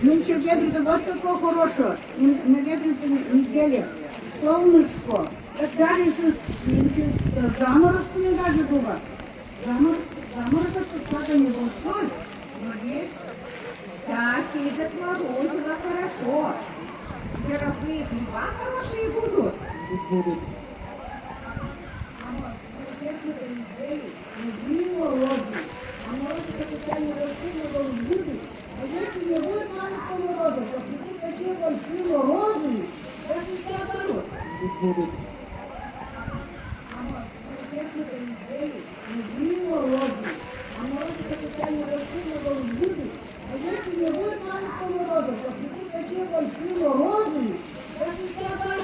Нынче ветрит вот такое хорошее. На ветрит неделе. Солнышко. Так даже еще заморозку не даже было. Заморозок тут правда небольшой. Но есть. Да, сидят морозиво хорошо. Пироги хлеба хорошие будут. Нужны морозы. А морозы постоянно большие морозы будут. А если не будет маленького мороза, то будут такие большие морозы, как и наоборот. Нужны морозы. А морозы постоянно большие морозы будут. А если не будет маленького мороза, то будут такие большие морозы, как и наоборот.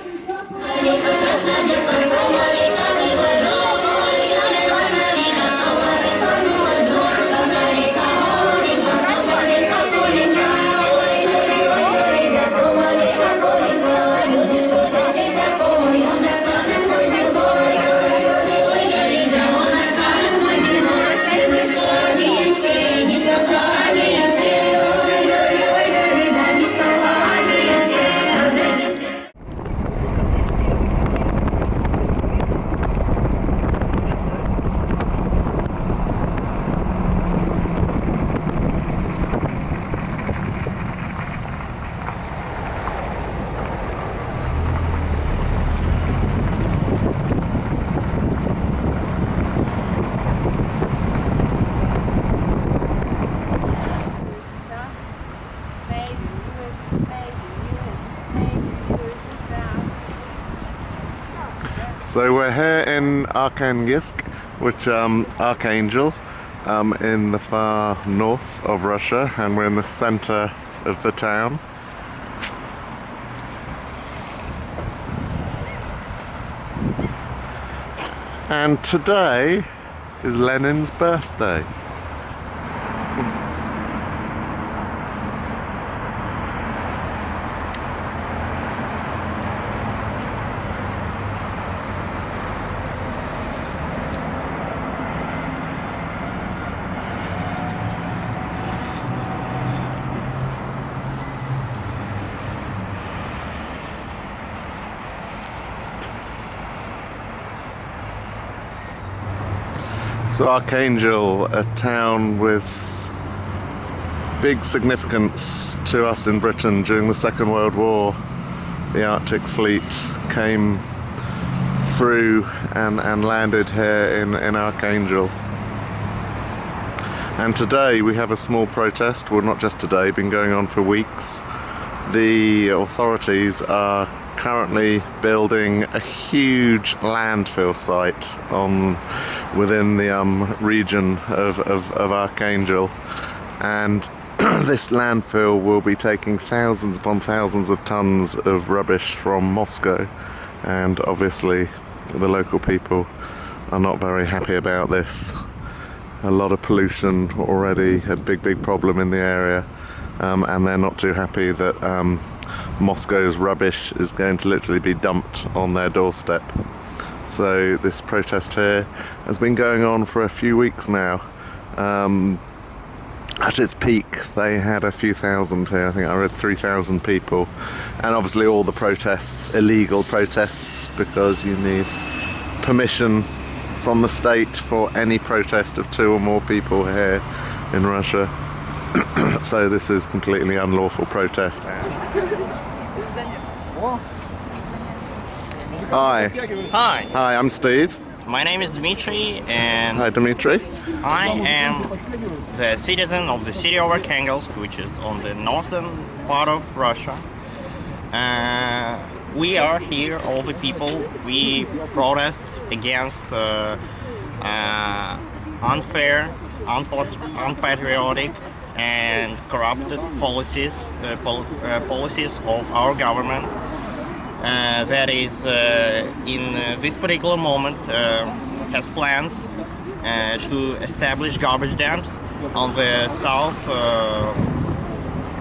So we're here in Arkhangelsk, which Archangel, in the far north of Russia, and we're in the center of the town. And today is Lenin's birthday. So Archangel, a town with big significance to us in Britain during the Second World War. The Arctic fleet came through and landed here in Archangel. And today we have a small protest, well not just today, been going on for weeks. The authorities are currently building a huge landfill site within the region of Arkhangelsk, and this landfill will be taking thousands upon thousands of tons of rubbish from Moscow, and obviously the local people are not very happy about this. A lot of pollution already, a big problem in the area, and they're not too happy that Moscow's rubbish is going to literally be dumped on their doorstep. So this protest here has been going on for a few weeks now. At its peak they had a few thousand here, I think I read 3,000 people, and obviously all the protests, illegal protests, because you need permission from the state for any protest of 2 or more people here in Russia. So this is completely unlawful protest. Hi. Hi. Hi, I'm Steve. My name is Dmitry, and Hi, Dmitry. I am the citizen of the city of Arkhangelsk, which is on the northern part of Russia. We are here, all the people. We protest against unfair, unpatriotic, and corrupted policies of our government. That is, in this particular moment, has plans to establish garbage dams on the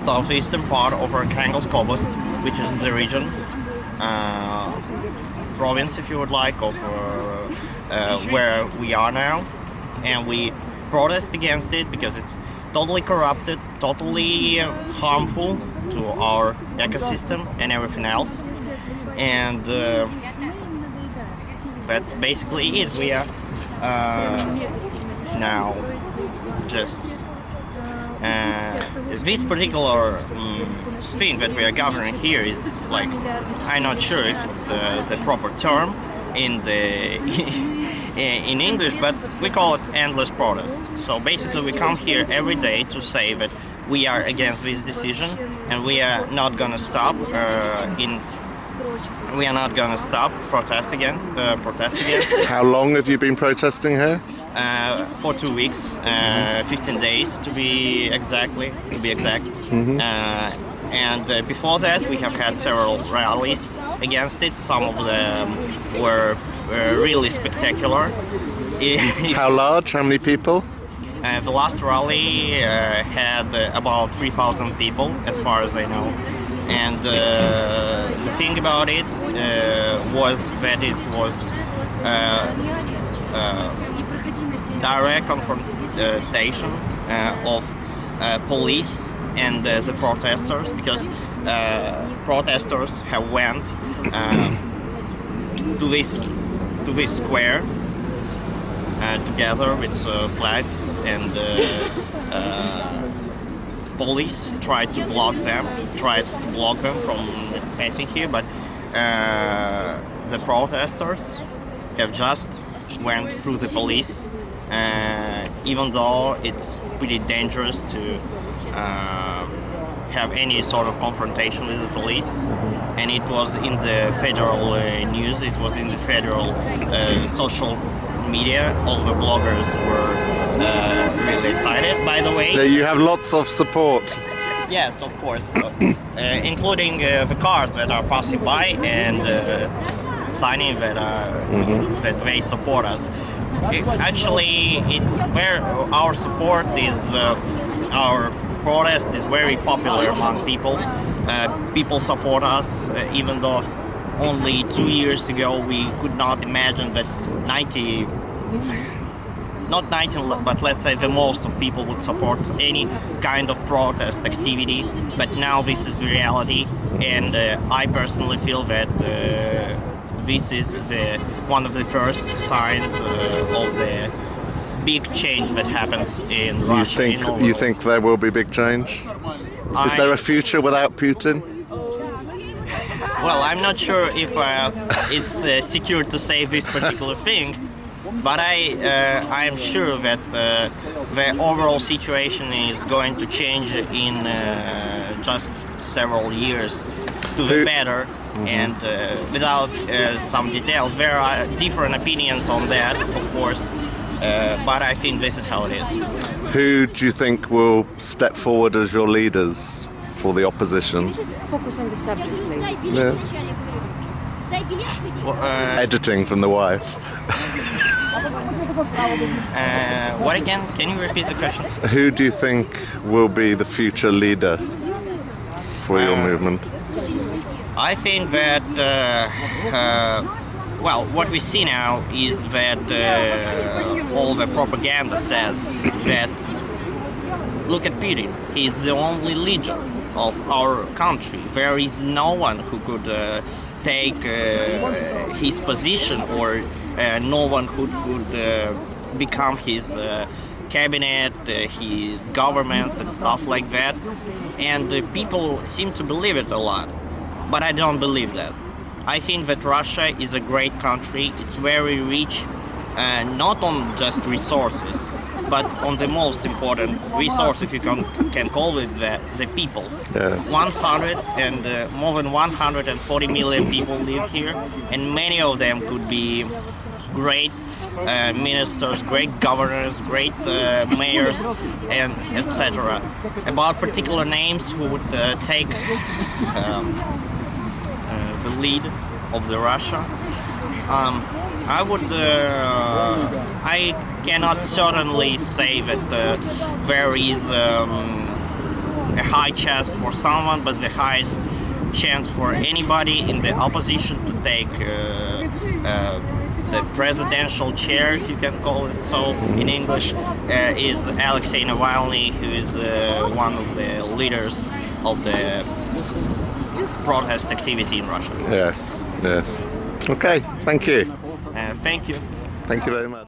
southeastern part of Arkhangelsk Oblast, which is the region, province, if you would like, of where we are now, and we protest against it because it's totally corrupted, totally harmful to our ecosystem and everything else. And that's basically it. We are now just this particular thing that we are governing here is like, I'm not sure if it's the proper term in the in English, but we call it endless protest. So basically we come here every day to say that we are against this decision and we are not gonna stop protest against it. How long have you been protesting here? For 2 weeks, 15 days to be exact. And before that, we have had several rallies against it. Some of them were really spectacular. How large? How many people? The last rally had about 3,000 people, as far as I know. And the thing about it was that it was direct confrontation of police and the protesters, because protesters have went to this square together with flags, and police tried to block them from passing here, but the protesters have just went through the police, even though it's pretty dangerous to have any sort of confrontation with the police. And it was in the federal news, it was in the federal social media. All the bloggers were really excited, by the way. You have lots of support. Yes, of course, including the cars that are passing by and signing that that they support us. Actually, it's where our support is. Our protest is very popular among people. People support us, even though only 2 years ago we could not imagine that not 90, but let's say the most of people would support any kind of protest activity. But now this is the reality, and I personally feel that this is one of the first signs of the big change that happens in Russia. You think there will be big change? Is there a future without Putin? Well, I'm not sure if it's secure to say this particular thing, but I am sure that the overall situation is going to change in just several years to the better. And without some details, there are different opinions on that, of course, but I think this is how it is. Who do you think will step forward as your leaders for the opposition? Just focus on the subject, please. Yeah. Well, Editing from the wife. what again? Can you repeat the question? Who do you think will be the future leader for your movement? I think that, well, what we see now is that all the propaganda says that, look at Putin, he's the only leader of our country. There is no one who could take his position, or no one who could become his cabinet, his governments and stuff like that. And people seem to believe it a lot. But I don't believe that. I think that Russia is a great country. It's very rich, not on just resources, but on the most important resource, if you can call it that, the people. Yeah. More than 140 million people live here, and many of them could be great ministers, great governors, great mayors, and etc. About particular names who would take the lead of the Russia, I cannot certainly say that there is a high chance for someone, but the highest chance for anybody in the opposition to take the presidential chair, you can call it so in English, is Alexei Navalny, who is one of the leaders of the protest activity in Russia. Yes, yes. Okay, thank you. Thank you. Thank you very much.